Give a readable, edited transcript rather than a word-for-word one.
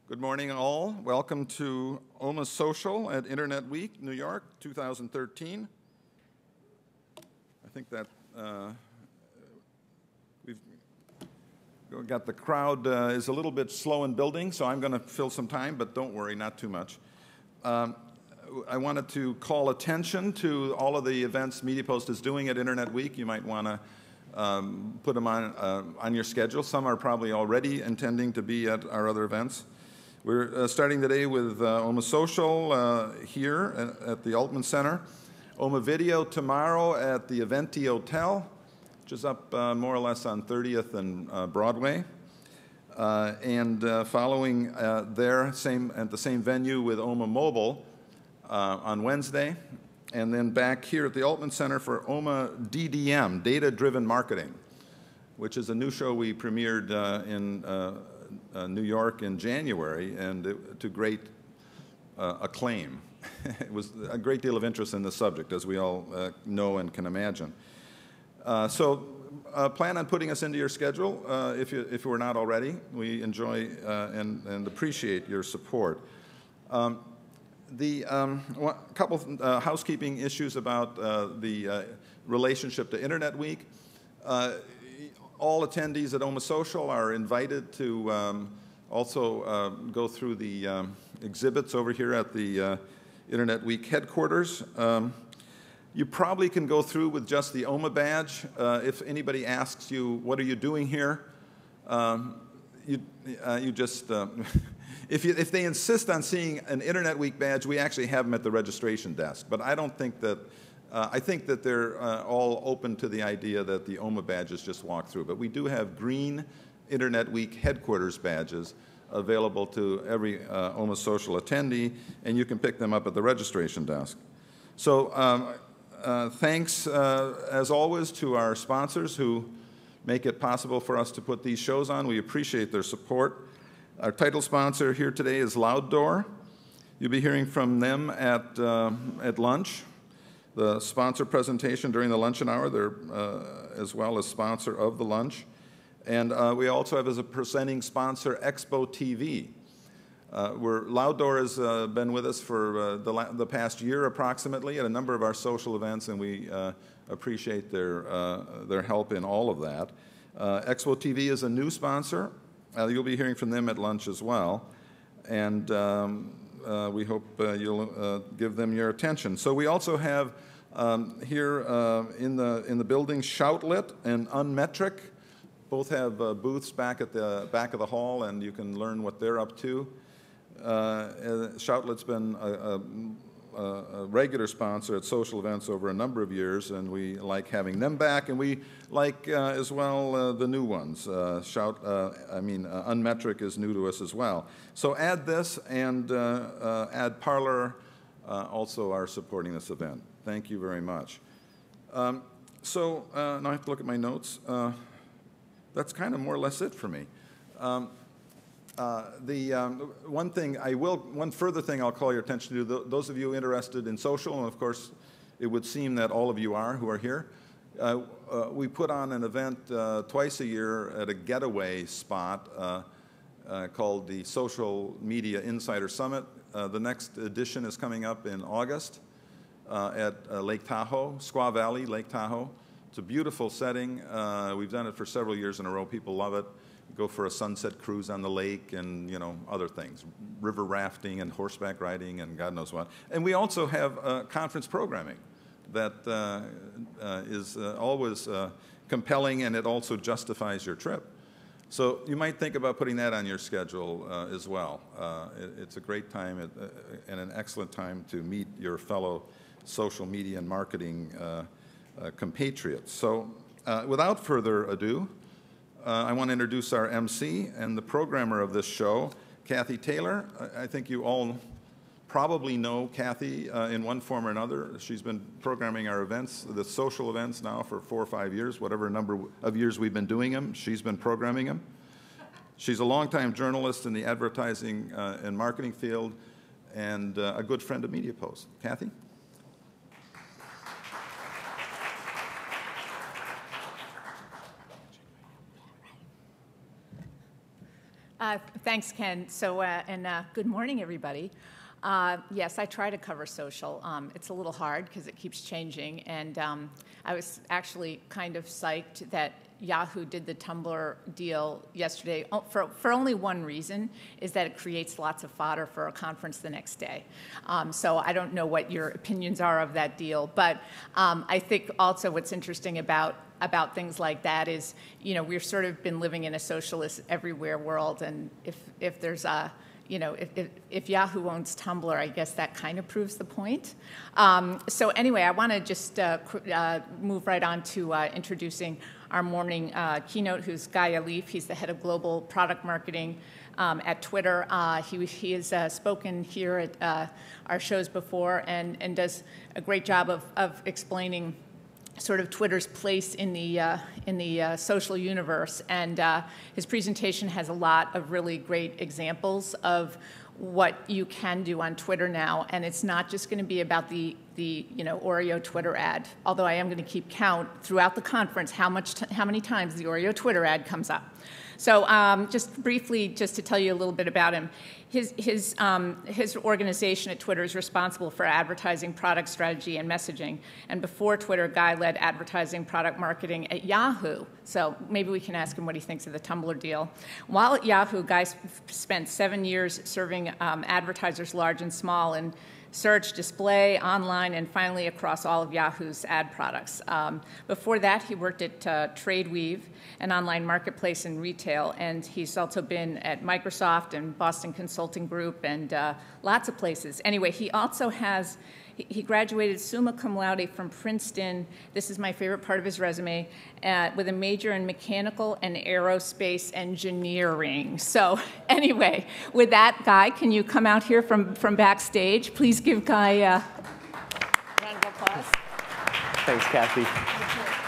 Good morning, all. Welcome to OMA Social at Internet Week, New York, 2013. I think that we've got the crowd is a little bit slow in building, so I'm going to fill some time, but don't worry, not too much. I wanted to call attention to all of the events MediaPost is doing at Internet Week. You might want to put them on your schedule. Some are probably already intending to be at our other events. We're starting today with OMA Social here at the Altman Center. OMA Video tomorrow at the Eventi Hotel, which is up more or less on 30th and Broadway. And following there, at the same venue with OMA Mobile on Wednesday. And then back here at the Altman Center for OMA DDM, Data Driven Marketing, which is a new show we premiered in New York in January, and to great acclaim. It was a great deal of interest in the subject, as we all know and can imagine. So plan on putting us into your schedule if we're not already. We enjoy and appreciate your support. A couple housekeeping issues about the relationship to Internet Week. All attendees at OMA Social are invited to also go through the exhibits over here at the Internet Week headquarters. You probably can go through with just the OMA badge. If anybody asks you, what are you doing here? You just, if they insist on seeing an Internet Week badge, we actually have them at the registration desk. But I don't think that, I think that they're all open to the idea that the OMA badges just walk through. But we do have green Internet Week headquarters badges available to every OMA Social attendee, and you can pick them up at the registration desk. So thanks, as always, to our sponsors who make it possible for us to put these shows on. We appreciate their support. Our title sponsor here today is Louddoor. You'll be hearing from them at lunch. The sponsor presentation during the luncheon hour, they're as well as sponsor of the lunch. And we also have as a presenting sponsor Expo TV. Louddoor has been with us for the past year approximately at a number of our social events, and we appreciate their help in all of that. Expo TV is a new sponsor. You'll be hearing from them at lunch as well. And we hope you'll give them your attention. So we also have here in the building Shoutlit and Unmetric. Both have booths back at the back of the hall, and you can learn what they're up to. Shoutlit's been a regular sponsor at social events over a number of years, and we like having them back, and we like as well the new ones. Unmetric is new to us as well. So add this, and add Parlor also are supporting this event. Thank you very much. Now I have to look at my notes. That's kind of more or less it for me. One further thing I'll call your attention to, those of you interested in social, and of course it would seem that all of you are who are here, we put on an event twice a year at a getaway spot called the Social Media Insider Summit. The next edition is coming up in August at Lake Tahoe, Squaw Valley, Lake Tahoe. It's a beautiful setting. We've done it for several years in a row. People love it. Go for a sunset cruise on the lake and, you know, other things, river rafting and horseback riding and God knows what. And we also have conference programming that is always compelling, and it also justifies your trip. So you might think about putting that on your schedule as well. It's a great time and an excellent time to meet your fellow social media and marketing compatriots. So without further ado, I want to introduce our MC and the programmer of this show, Kathy Taylor. I think you all probably know Kathy in one form or another. She's been programming our events, the social events, now for 4 or 5 years, whatever number of years we've been doing them. She's been programming them. She's a longtime journalist in the advertising and marketing field, and a good friend of MediaPost. Kathy? Thanks, Ken. So, good morning, everybody. Yes, I try to cover social. It's a little hard because it keeps changing, and I was actually kind of psyched that Yahoo did the Tumblr deal yesterday for only one reason, is that it creates lots of fodder for a conference the next day. So I don't know what your opinions are of that deal, but I think also what's interesting about things like that is, you know, we've sort of been living in a socialist everywhere world, and if there's a, you know, if Yahoo owns Tumblr, I guess that kind of proves the point. So anyway, I want to just move right on to introducing our morning keynote, who's Guy Alif. He's the head of global product marketing at Twitter. He has spoken here at our shows before and does a great job of explaining sort of Twitter's place in the social universe, and his presentation has a lot of really great examples of what you can do on Twitter now, and it's not just going to be about the you know, Oreo Twitter ad, although I am going to keep count throughout the conference how many times the Oreo Twitter ad comes up. So just briefly, just to tell you a little bit about him, his organization at Twitter is responsible for advertising, product strategy, and messaging. And before Twitter, Guy led advertising product marketing at Yahoo. So maybe we can ask him what he thinks of the Tumblr deal. While at Yahoo, Guy spent 7 years serving advertisers large and small in search, display, online, and finally across all of Yahoo's ad products. Before that, he worked at TradeWeave, an online marketplace in retail, and he's also been at Microsoft and Boston Consulting Group and lots of places. Anyway, he also has, he graduated summa cum laude from Princeton. This is my favorite part of his resume, with a major in mechanical and aerospace engineering. So anyway, with that, Guy, can you come out here from backstage? Please give Guy a round of applause. Thanks, Kathy.